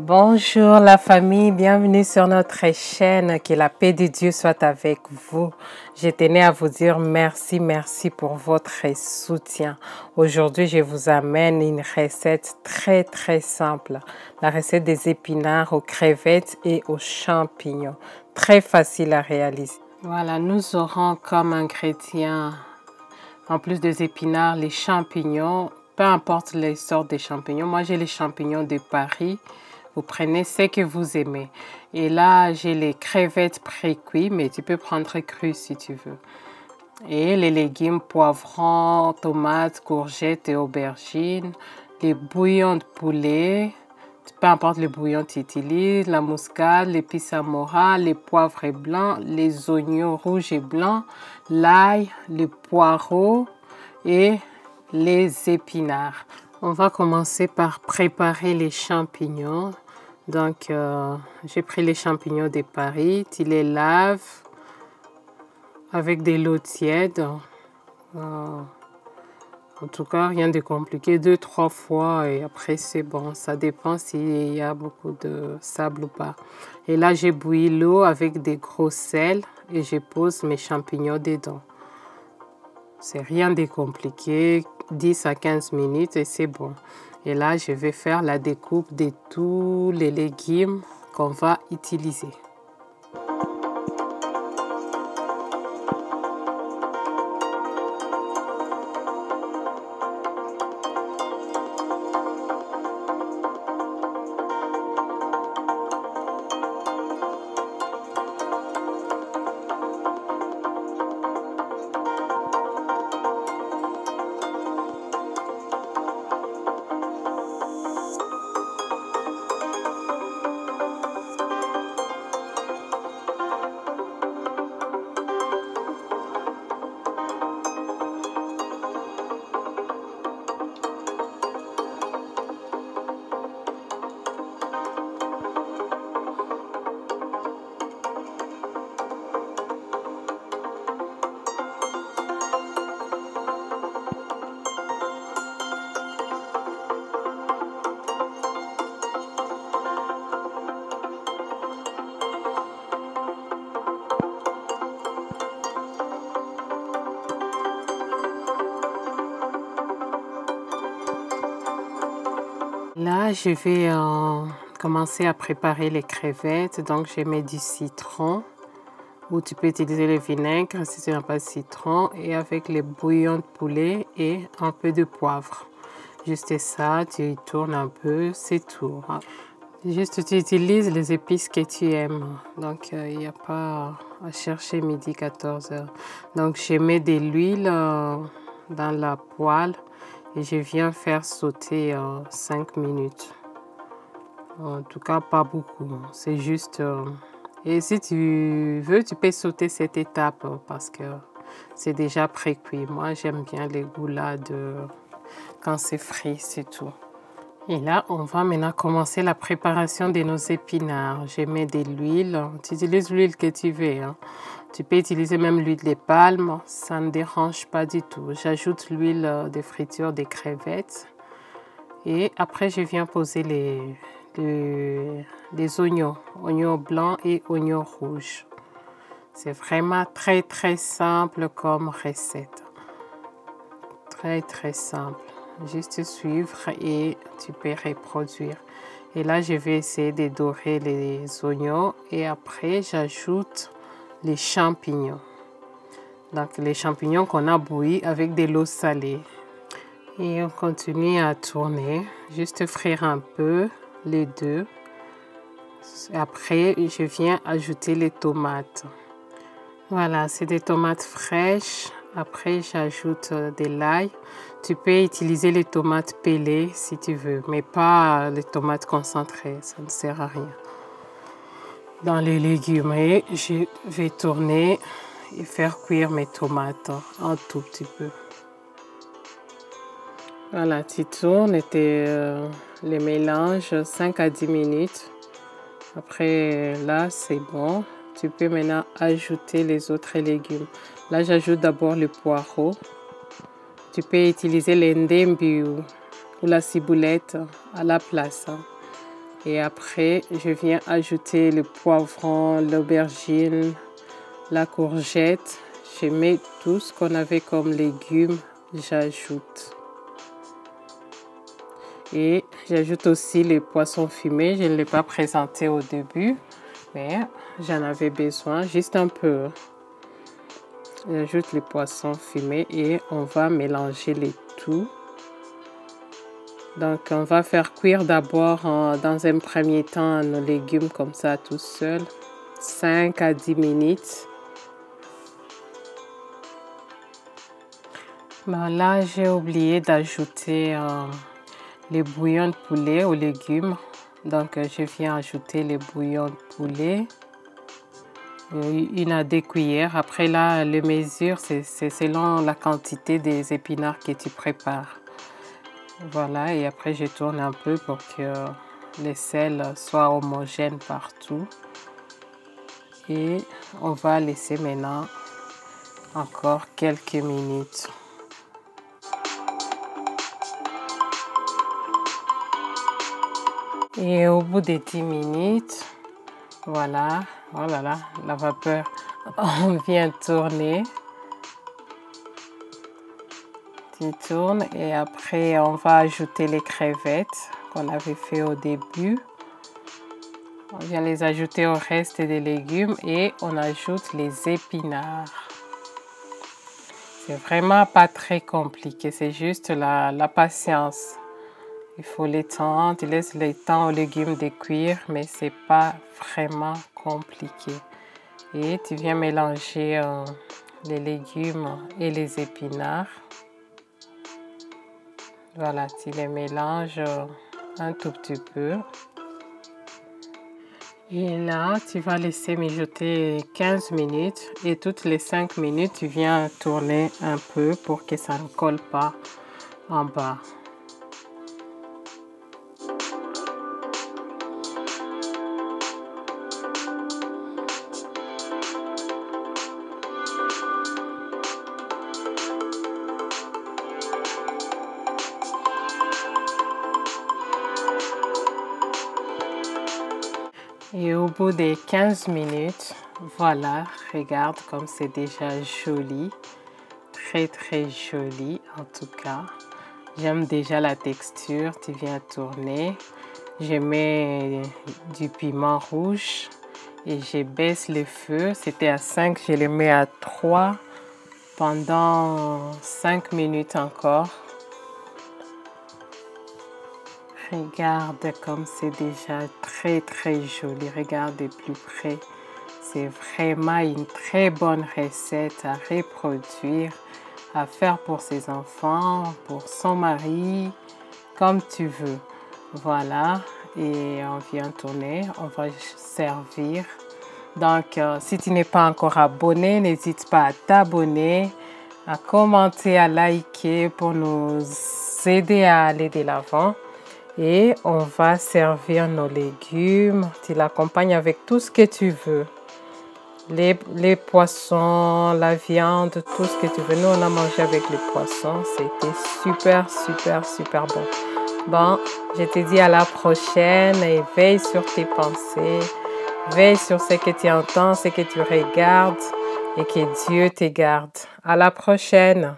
Bonjour la famille, bienvenue sur notre chaîne, que la paix de Dieu soit avec vous. Je tenais à vous dire merci pour votre soutien. Aujourd'hui, je vous amène une recette très simple. La recette des épinards aux crevettes et aux champignons. Très facile à réaliser. Voilà, nous aurons comme ingrédients, en plus des épinards, les champignons. Peu importe les sortes de champignons. Moi, j'ai les champignons de Paris. Vous prenez ce que vous aimez. Et là, j'ai les crevettes pré-cuits, mais tu peux prendre cru si tu veux. Et les légumes, poivrons, tomates, courgettes et aubergines. Les bouillons de poulet, peu importe le bouillon que tu utilises. La muscade, l'épice amora, les poivres blancs, les oignons rouges et blancs, l'ail, les poireaux et les épinards. On va commencer par préparer les champignons. Donc, j'ai pris les champignons de Paris. Tu les laves avec de l'eau tiède. En tout cas, rien de compliqué. 2-3 fois et après, c'est bon. Ça dépend s'il y a beaucoup de sable ou pas. Et là, j'ai bouilli l'eau avec des gros sels et je pose mes champignons dedans. C'est rien de compliqué. 10 à 15 minutes et c'est bon. Et là, je vais faire la découpe de tous les légumes qu'on va utiliser. Là, je vais commencer à préparer les crevettes. Donc, je mets du citron, ou tu peux utiliser le vinaigre si tu n'as pas de citron, et avec les bouillons de poulet et un peu de poivre. Juste ça, tu tournes un peu, c'est tout. Juste, tu utilises les épices que tu aimes. Donc, il n'y a pas à chercher midi 14h. Donc, je mets de l'huile dans la poêle. Et je viens faire sauter 5 minutes. En tout cas, pas beaucoup. C'est juste... Et si tu veux, tu peux sauter cette étape parce que c'est déjà pré-cuit. Moi, j'aime bien les goûts là de... quand c'est frit, c'est tout. Et là, on va maintenant commencer la préparation de nos épinards. Je mets de l'huile. Tu utilises l'huile que tu veux. Hein. Tu peux utiliser même l'huile de palme, ça ne dérange pas du tout. J'ajoute l'huile de friture des crevettes. Et après, je viens poser les oignons blancs et oignons rouges. C'est vraiment très simple comme recette. Très simple. Juste suivre et tu peux reproduire. Et là, je vais essayer de dorer les oignons et après, j'ajoute les champignons. Donc, les champignons qu'on a bouillis avec de l'eau salée. Et on continue à tourner, juste frire un peu les deux. Après, je viens ajouter les tomates. Voilà, c'est des tomates fraîches. Après, j'ajoute de l'ail. Tu peux utiliser les tomates pelées si tu veux, mais pas les tomates concentrées, ça ne sert à rien. Dans les légumes, et je vais tourner et faire cuire mes tomates un tout petit peu. Voilà, tu tournes et tu les mélanges 5 à 10 minutes. Après, là, c'est bon. Tu peux maintenant ajouter les autres légumes. Là, j'ajoute d'abord le poireau. Tu peux utiliser l'endembi ou la ciboulette à la place. Et après, je viens ajouter le poivron, l'aubergine, la courgette. Je mets tout ce qu'on avait comme légumes, j'ajoute. Et j'ajoute aussi les poissons fumés. Je ne l'ai pas présenté au début, mais j'en avais besoin, juste un peu. J'ajoute les poissons fumés et on va mélanger les tout. Donc, on va faire cuire d'abord dans un premier temps nos légumes comme ça tout seul, 5 à 10 minutes. Ben là, j'ai oublié d'ajouter les bouillons de poulet aux légumes. Donc, je viens ajouter les bouillons de poulet. 1 à 2 cuillères. Après là, les mesures, c'est selon la quantité des épinards que tu prépares. Voilà, et après je tourne un peu pour que les sels soient homogènes partout. Et on va laisser maintenant encore quelques minutes. Et au bout de 10 minutes, voilà, oh là là, la vapeur, on vient tourner. Tu tournes et après on va ajouter les crevettes qu'on avait fait au début. On vient les ajouter au reste des légumes et on ajoute les épinards. C'est vraiment pas très compliqué, c'est juste la patience. Il faut les temps, tu laisses le temps aux légumes de cuire, mais c'est pas vraiment compliqué. Et tu viens mélanger les légumes et les épinards. Voilà, tu les mélanges un tout petit peu. Et là, tu vas laisser mijoter 15 minutes et toutes les 5 minutes, tu viens tourner un peu pour que ça ne colle pas en bas. Et au bout des 15 minutes, voilà, regarde comme c'est déjà joli. Très très joli en tout cas. J'aime déjà la texture, tu viens tourner. Je mets du piment rouge et je baisse le feu. C'était à 5, je le mets à 3 pendant 5 minutes encore. Regarde comme c'est déjà très très joli. Regarde de plus près. C'est vraiment une très bonne recette à reproduire, à faire pour ses enfants, pour son mari, comme tu veux. Voilà, et on vient tourner, on va servir. Donc, si tu n'es pas encore abonné, n'hésite pas à t'abonner, à commenter, à liker pour nous aider à aller de l'avant. Et on va servir nos légumes. Tu l'accompagnes avec tout ce que tu veux. Les poissons, la viande, tout ce que tu veux. Nous, on a mangé avec les poissons. C'était super, super, super bon. Bon, je te dis à la prochaine et veille sur tes pensées. Veille sur ce que tu entends, ce que tu regardes et que Dieu te garde. À la prochaine.